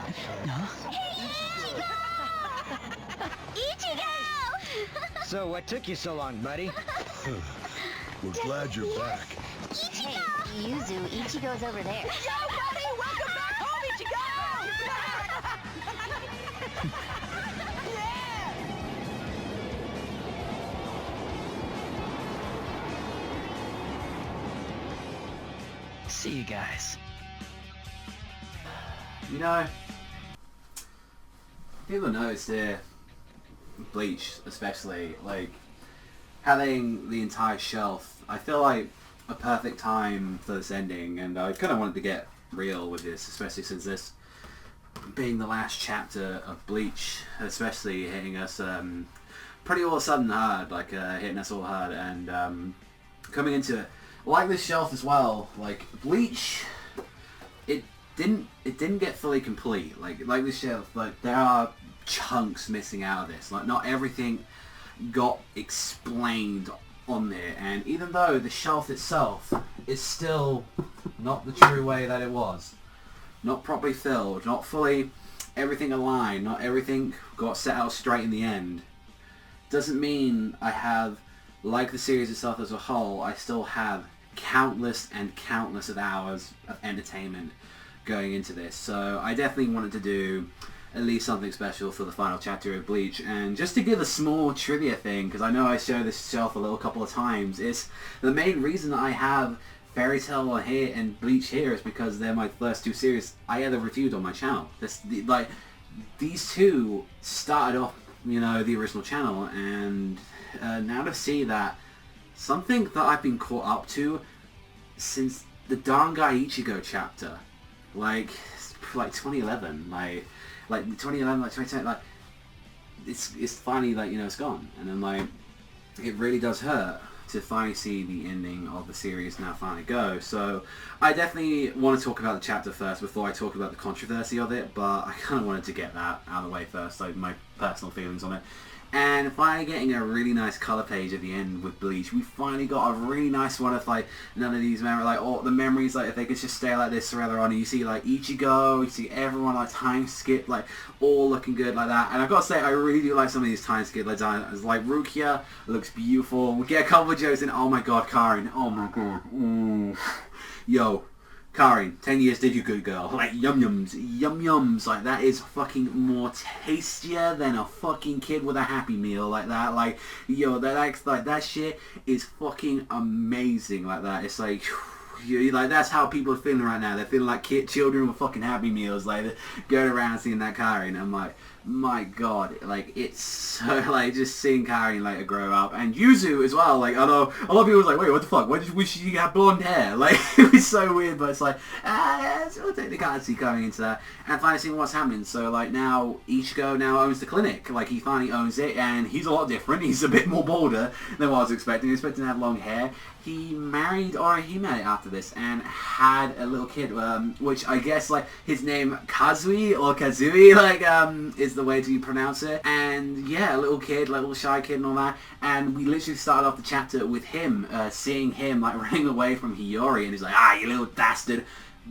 Ichigo! So, what took you so long, buddy? We're glad you're back. Ichigo! Hey, Yuzu, Ichigo's over there. Yo, buddy! Welcome back home, Ichigo! See you guys. You know, people noticed here, Bleach especially, like, having the entire shelf, I feel like a perfect time for this ending, and I kind of wanted to get real with this, especially since this being the last chapter of Bleach, especially hitting us pretty all of a sudden hard, like hitting us all hard, and coming into it. Like this shelf as well, like Bleach, it didn't get fully complete. Like this shelf, like there are chunks missing out of this. Like not everything got explained on there, and even though the shelf itself is still not the true way that it was, not properly filled, not fully everything aligned, not everything got set out straight in the end, doesn't mean I have, like the series itself as a whole, I still have countless and countless of hours of entertainment going into this. So I definitely wanted to do at least something special for the final chapter of Bleach. And just to give a small trivia thing, because I know I show this shelf a couple of times, it's the main reason I have Fairy Tail here and Bleach here is because they're my first two series I ever reviewed on my channel. These two started off, you know, the original channel, and now to see that something that I've been caught up to since the Dangai Ichigo chapter, like 2011, like 2011, like 2010, like it's finally, like, you know, it's gone, and then like it really does hurt to finally see the ending of the series now finally go. So I definitely want to talk about the chapter first before I talk about the controversy of it, but I kind of wanted to get that out of the way first, like my personal feelings on it. And finally getting a really nice colour page at the end with Bleach. We finally got a really nice one of, like, none of these memories, like, all the memories, like, if they could just stay like this forever on. And you see, like, Ichigo, you see everyone, like, time skip, like, all looking good like that. And I've got to say, I really do like some of these time skip, like Rukia looks beautiful. We get a couple of jokes in, oh my god, Karin, oh my god, yo. Karin, 10 years did you good girl. Like, yum-yums, like, that is fucking more tastier than a fucking kid with a Happy Meal, like that. Like, yo, that shit is fucking amazing, like that. It's like, like, that's how people are feeling right now. They're feeling like children with fucking Happy Meals, like, they're going around seeing that Karin. I'm like, my god, like, it's so, like, just seeing Karin, like, grow up. And Yuzu as well, like, I know a lot of people was like, wait, what the fuck, why did she have blonde hair? Like, it was so weird, but it's like, we'll take the fantasy coming into that. And finally seeing what's happening. So, like, now Ichigo now owns the clinic. Like, he finally owns it, and he's a lot different. He's a bit more bolder than what I was expecting. I was expecting to have long hair. He married Orihime after this and had a little kid, which I guess, like, his name Kazui or Kazui, like, is the way to pronounce it. And yeah, a little kid, like, little shy kid and all that. And we literally started off the chapter with him, seeing him, like, running away from Hiyori, and he's like, ah, you little bastard.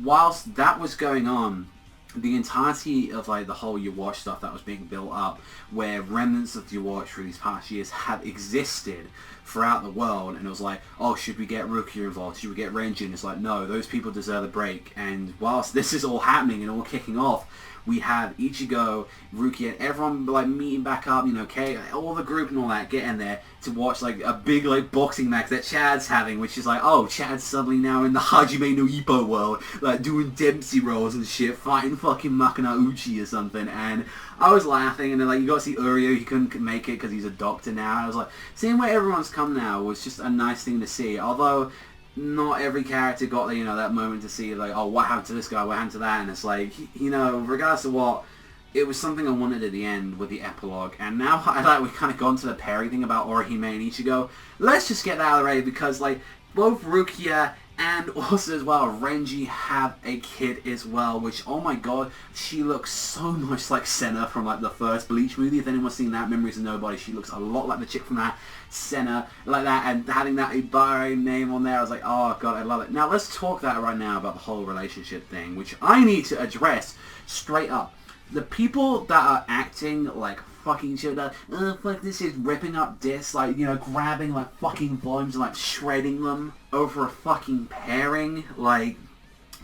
Whilst that was going on, the entirety of, like, the whole You Watch stuff that was being built up, where remnants of You Watch for these past years have existed throughout the world, and it was like, oh, should we get Rukia involved? Should we get Renji? And it's like, no, those people deserve a break. And whilst this is all happening and all kicking off, we have Ichigo, Rukia, and everyone, like, meeting back up, you know, okay, all the group and all that, getting there to watch, like, a big, like, boxing match that Chad's having, which is like, oh, Chad's suddenly now in the Hajime no Ippo world, like, doing Dempsey rolls and shit, fighting fucking Makana Uchi or something, and I was laughing, and then, like, you got to see Uryu, he couldn't make it because he's a doctor now. I was like, seeing where everyone's come now was just a nice thing to see, although not every character got, you know, that moment to see, like, oh, what happened to this guy, what happened to that, and it's like, you know, regardless of what, it was something I wanted at the end with the epilogue, and now we've kind of gone to the Perry thing about Orihime and Ichigo. Let's just get that out of the way, because, like, both Rukia and also as well Renji have a kid as well, which, oh my god, she looks so much like Senna from, like, the first Bleach movie. If anyone's seen that, Memories of Nobody, she looks a lot like the chick from that, Senna, like that, and having that Ibare name on there, I was like, oh god, I love it. Now let's talk that right now about the whole relationship thing, which I need to address straight up. the people that are acting like fucking shit, like, oh fuck this is ripping up discs, like, you know, grabbing like fucking volumes and like shredding them over a fucking pairing, like,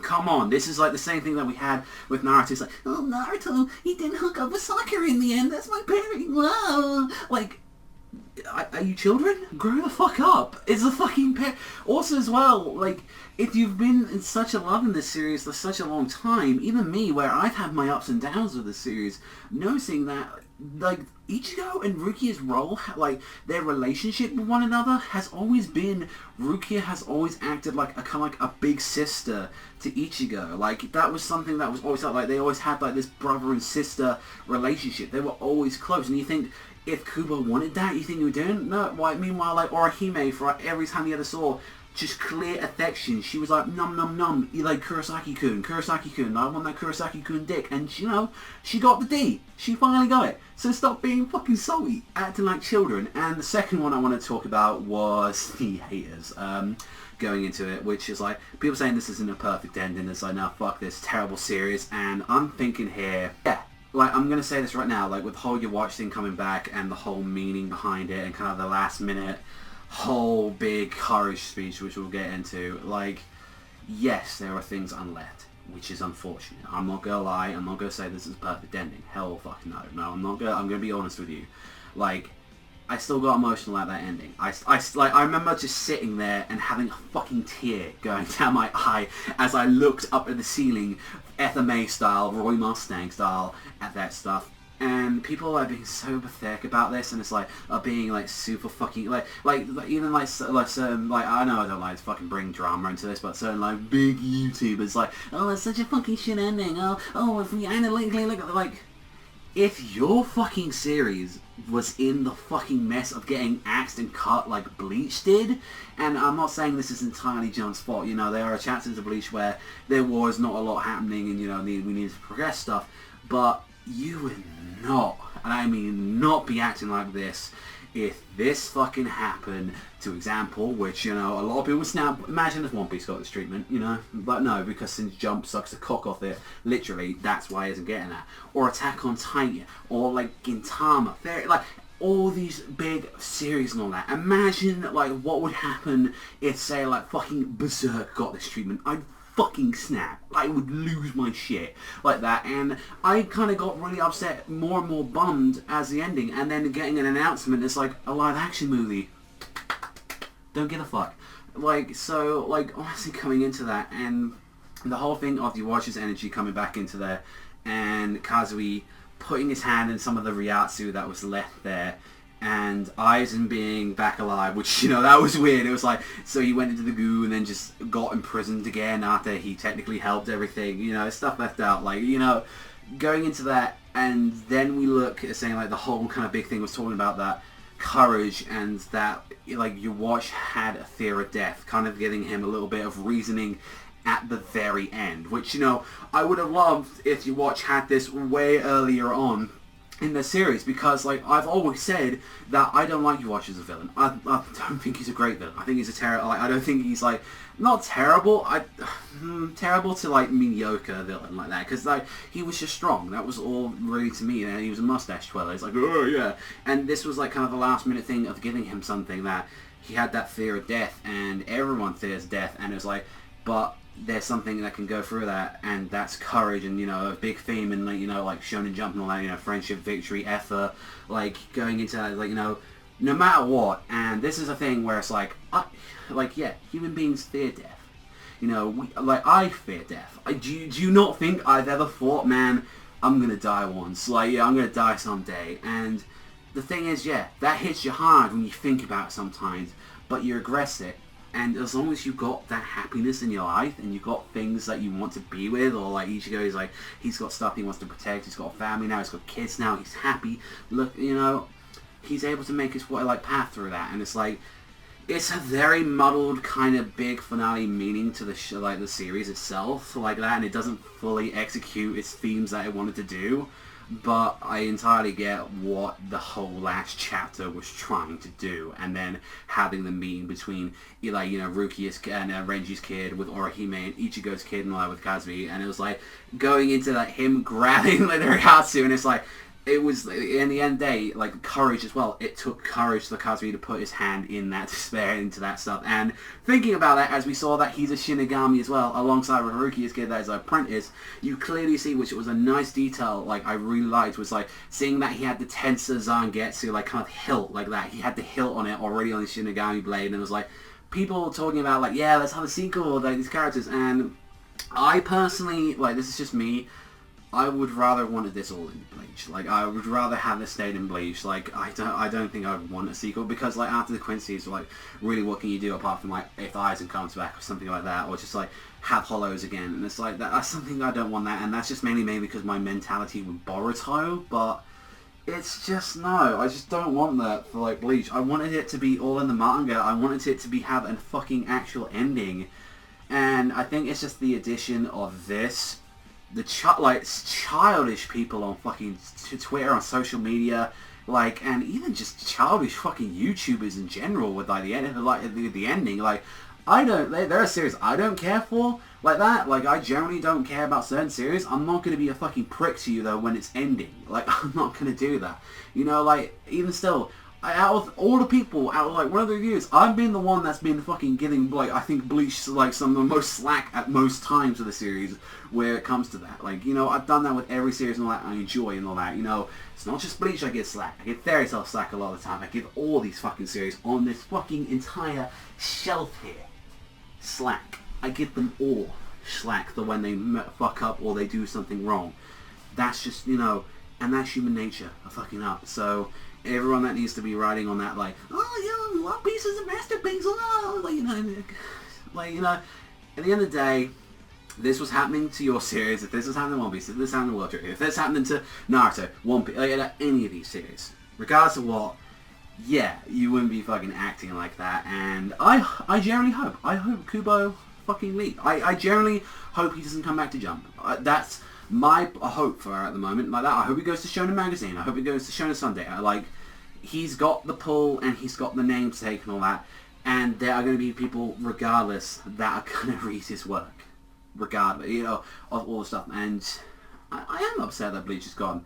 come on, this is like the same thing that we had with Naruto. It's like, oh Naruto, he didn't hook up with Sakura in the end, that's my pairing, wow. Like, are you children? Grow the fuck up. It's a fucking pair. Also as well, like, if you've been in such a love in this series for such a long time, even me, where I've had my ups and downs with this series, noticing that, like, Ichigo and Rukia's role, like, their relationship with one another has always been, Rukia has always acted like a kind of like a big sister to Ichigo. Like, that was something that was always like they always had like this brother and sister relationship. They were always close, and you think, if Kubo wanted that, you think he would do it? No. Why? Meanwhile, like, Orihime, for like, every time he ever saw just clear affection, she was like, num num num, you like Kurosaki-kun, Kurosaki-kun, I want that Kurosaki-kun dick, and you know, she got the D. She finally got it. So stop being fucking salty, acting like children. And the second one I want to talk about was the haters. Going into it, which is like, people saying this isn't a perfect ending, it's like, no, fuck this terrible series, and I'm thinking here, yeah, like, I'm going to say this right now, like, with the whole Your Watch thing coming back and the whole meaning behind it and kind of the last minute whole big courage speech, which we'll get into, like, yes, there are things unleft, which is unfortunate. I'm not going to lie, I'm not going to say this is a perfect ending. Hell fucking no. No, I'm going to be honest with you. Like, I still got emotional at that ending. I remember just sitting there and having a fucking tear going down my eye as I looked up at the ceiling, FMA style, Roy Mustang style, at that stuff. And people are being so pathetic about this, and it's like, are being like super fucking, like even like certain, like, I know I don't like to fucking bring drama into this, but certain like big YouTubers like, oh, it's such a fucking shit ending, oh, if we analytically look at, like, if your fucking series was in the fucking mess of getting axed and cut like Bleach did, and I'm not saying this is entirely John's fault, you know, there are chapters of Bleach where there was not a lot happening and, you know, we needed to progress stuff, but you would not, and I mean not be acting like this if this fucking happened to example, which, you know, a lot of people would now imagine if One Piece got this treatment, you know, but no, because since Jump sucks the cock off it, literally, that's why he isn't getting that. Or Attack on Titan, or like Gintama, like all these big series and all that. Imagine like what would happen if, say, like fucking Berserk got this treatment. I'd fucking snap. I would lose my shit like that, and I kind of got really upset, more and more bummed as the ending, and then getting an announcement, it's like a live action movie. Don't give a fuck. Like, so, like, honestly coming into that, and the whole thing of the Watcher's energy coming back into there, and Kazui putting his hand in some of the Ryatsu that was left there, and Aizen being back alive, which, you know, that was weird. It was like, so he went into the goo and then just got imprisoned again after he technically helped everything, you know, stuff left out, like, you know, going into that, and then we look at saying, like, the whole kind of big thing was talking about that courage, and that, like, Your Watch had a fear of death, kind of giving him a little bit of reasoning at the very end, which, you know, I would have loved if Your Watch had this way earlier on in the series, because, like, I've always said that I don't like Your Watch as a villain. I don't think he's a great villain. I think he's a terrible, like, I don't think he's, like, not terrible, terrible to, like, mediocre villain like that, because, like, he was just strong. That was all really to me, and he was a mustache twirler. He's like, oh, yeah. And this was, like, kind of the last minute thing of giving him something that he had that fear of death, and everyone fears death, and it was like, but there's something that can go through that, and that's courage, and, you know, a big theme in, like, you know, like Shonen Jump and all that, you know, friendship, victory, effort, like, going into that, like, you know, no matter what. And this is a thing where it's like, yeah, human beings fear death, you know, I fear death. Do you not think I've ever thought, man, I'm gonna die once, like, yeah, I'm gonna die someday? And the thing is, yeah, that hits you hard when you think about it sometimes, but you regress it. And as long as you've got that happiness in your life, and you've got things that you want to be with, or like Ichigo is like, he's got stuff he wants to protect, he's got a family now, he's got kids now, he's happy, look, you know, he's able to make his like path through that, and it's like, it's a very muddled kind of big finale meaning to the like the series itself, like that, and it doesn't fully execute its themes that it wanted to do. but I entirely get what the whole last chapter was trying to do, and then having the meeting between, like, you know, Ruki's and Renji's kid with Orihime and Ichigo's kid and all that with Kazuki, and it was like going into like him grabbing like Ritsu, and it's like, it was, in the end of the day, like, courage as well. It took courage for Kazuki to put his hand in that despair, into that stuff. And thinking about that, as we saw that he's a Shinigami as well, alongside with Haruki's kid that is an apprentice, you clearly see, which was a nice detail, like, I really liked, was, like, seeing that he had the Tensa Zangetsu, like, kind of hilt, like that. He had the hilt on it already on his Shinigami blade, and it was, like, people talking about, like, yeah, let's have a sequel, like, these characters, and I personally, like, this is just me, I would rather wanted this all in Bleach. Like, I would rather have this stayed in Bleach. Like, I don't think I would want a sequel, because, like, after the Quincy's, like, really what can you do apart from, like, if Aizen comes back or something like that, or just, like, have Hollows again, and it's like, that's something I don't want that, and that's just mainly maybe because my mentality with Boruto, but it's just, no, I just don't want that for, like, Bleach. I wanted it to be all in the manga. I wanted it to be have a fucking actual ending, and I think it's just the addition of this, the childish people on fucking Twitter, on social media, like, and even just childish fucking YouTubers in general with, like, the end, like, the ending, like, there are series I don't care for, like that, like, I generally don't care about certain series. I'm not going to be a fucking prick to you, though, when it's ending, like, I'm not going to do that, you know, like, even still, out of all the people, out of, like, one of the reviews, I've been the one that's been fucking giving, like, I think Bleach, like, some of the most slack at most times of the series where it comes to that. Like, you know, I've done that with every series and all that I enjoy and all that, you know. It's not just Bleach I give slack. I give Fairy Tail slack a lot of the time. I give all these fucking series on this fucking entire shelf here slack. I give them all slack for when they fuck up or they do something wrong. That's just, you know, and that's human nature of fucking up. So everyone that needs to be writing on that, like, oh, yeah, One Piece is a masterpiece, oh, like, you know, at the end of the day, this was happening to your series, if this was happening to One Piece, if this happened to World Trigger, if this happened to Naruto, One Piece, like, any of these series, regardless of what, yeah, you wouldn't be fucking acting like that, and I generally hope, Kubo fucking leave. I generally hope he doesn't come back to Jump. That's my hope for her at the moment, like that. I hope he goes to Shonen Magazine. I hope he goes to Shonen Sunday. Like, he's got the pull and he's got the name to take and all that. And there are going to be people, regardless, that are going to read his work, regardless, you know, of all the stuff. And I am upset that Bleach is gone.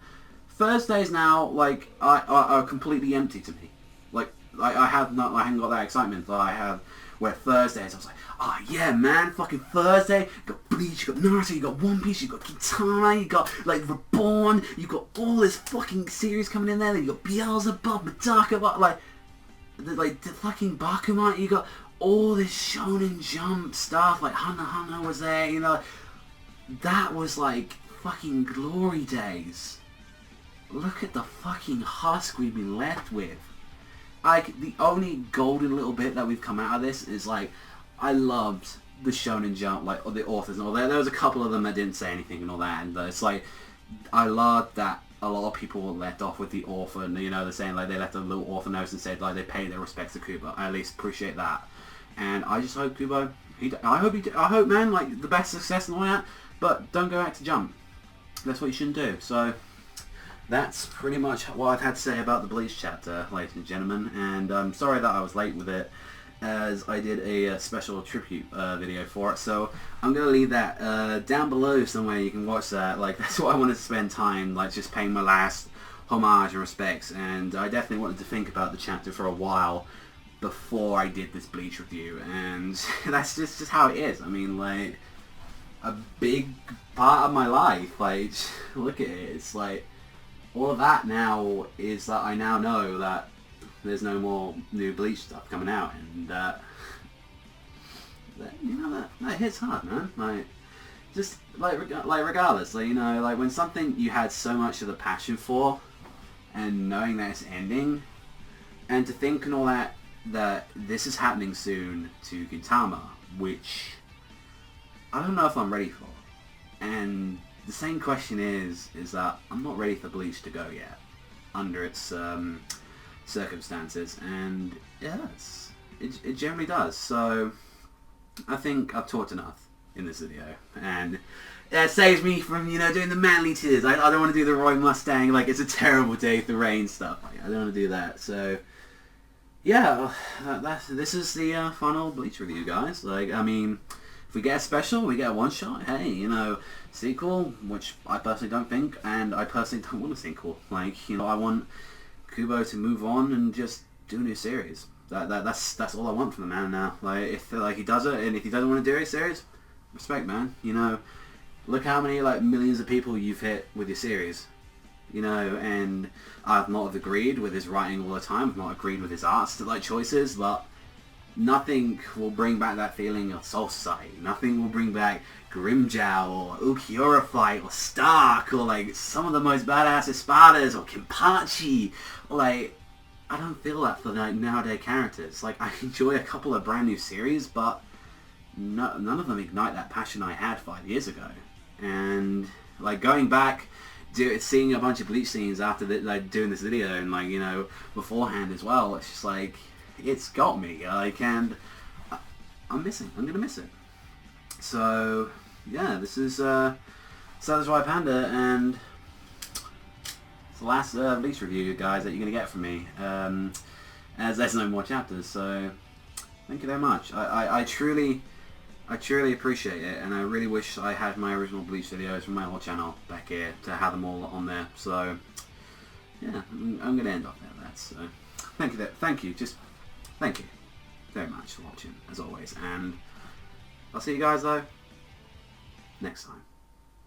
Thursdays now, like, are completely empty to me. Like, I haven't got that excitement that I have. Where Thursdays, I was like, oh yeah, man, fucking Thursday, you got Bleach, you got Naruto, you got One Piece, you got Kitana, you got, like, Reborn, you got all this fucking series coming in there, you got Beelzebub, Medaka, like, the fucking Bakuman, you got all this Shonen Jump stuff, like, Hana was there, you know, that was, like, fucking glory days. Look at the fucking husk we've been left with. Like, the only golden little bit that we've come out of this is, like, I loved the Shonen Jump, like, or the authors and all that. There was a couple of them that didn't say anything and all that, and it's like, I loved that a lot of people were let off with the author, and, you know, they're saying, like, they left a little author note and said, like, they paid their respects to Kubo. I at least appreciate that. And I just hope Kubo, I hope, man, like, the best success and all that, but don't go back to Jump. That's what you shouldn't do. So that's pretty much what I've had to say about the Bleach chapter, ladies and gentlemen, and I'm sorry that I was late with it, as I did a special tribute video for it, so I'm going to leave that down below somewhere. You can watch that. Like, that's what I wanted to spend time, like, just paying my last homage and respects, and I definitely wanted to think about the chapter for a while before I did this Bleach review, and that's just how it is. I mean, like, a big part of my life, like, look at it, it's like, all of that now is that I now know that there's no more new Bleach stuff coming out, and you know, that hits hard, man. Like, just like regardless, like, you know, like, when something you had so much of the passion for, and knowing that it's ending, and to think and all that this is happening soon to Gintama, which I don't know if I'm ready for, and the same question is that I'm not ready for Bleach to go yet, under its circumstances, and yeah, it generally does. So I think I've talked enough. in this video, and that saves me from, you know, doing the manly tears. I don't want to do the Roy Mustang, like, it's a terrible day with the rain stuff. Like, I don't want to do that. So, yeah, this is the final Bleach review, guys. Like, I mean, if we get a special, we get a one-shot, hey, you know, sequel, which I personally don't think, and I personally don't want a sequel. Like, you know, I want Kubo to move on and just do a new series. That's all I want from the man now. Like, if he does it, and if he doesn't want to do a series, respect, man. You know, look how many, like, millions of people you've hit with your series. You know, and I've not agreed with his writing all the time. I've not agreed with his art, like, choices, but nothing will bring back that feeling of Soul Society. Nothing will bring back Grimjow or Ukiura Fight or Stark or, like, some of the most badass Espadas or Kenpachi. Like, I don't feel that for, like, nowadays characters. Like, I enjoy a couple of brand new series, but none of them ignite that passion I had 5 years ago. And, like, going back, seeing a bunch of Bleach scenes after like doing this video, and, like, you know, beforehand as well, it's just like, it's got me, like, and I'm gonna miss it. So yeah, this is Savagezweipanda, and it's the last Bleach review, guys, that you're gonna get from me, as there's no more chapters. So thank you very much. I truly appreciate it, and I really wish I had my original Bleach videos from my old channel back here to have them all on there. So yeah, I'm going to end off there. So thank you very much for watching, as always, and I'll see you guys though next time.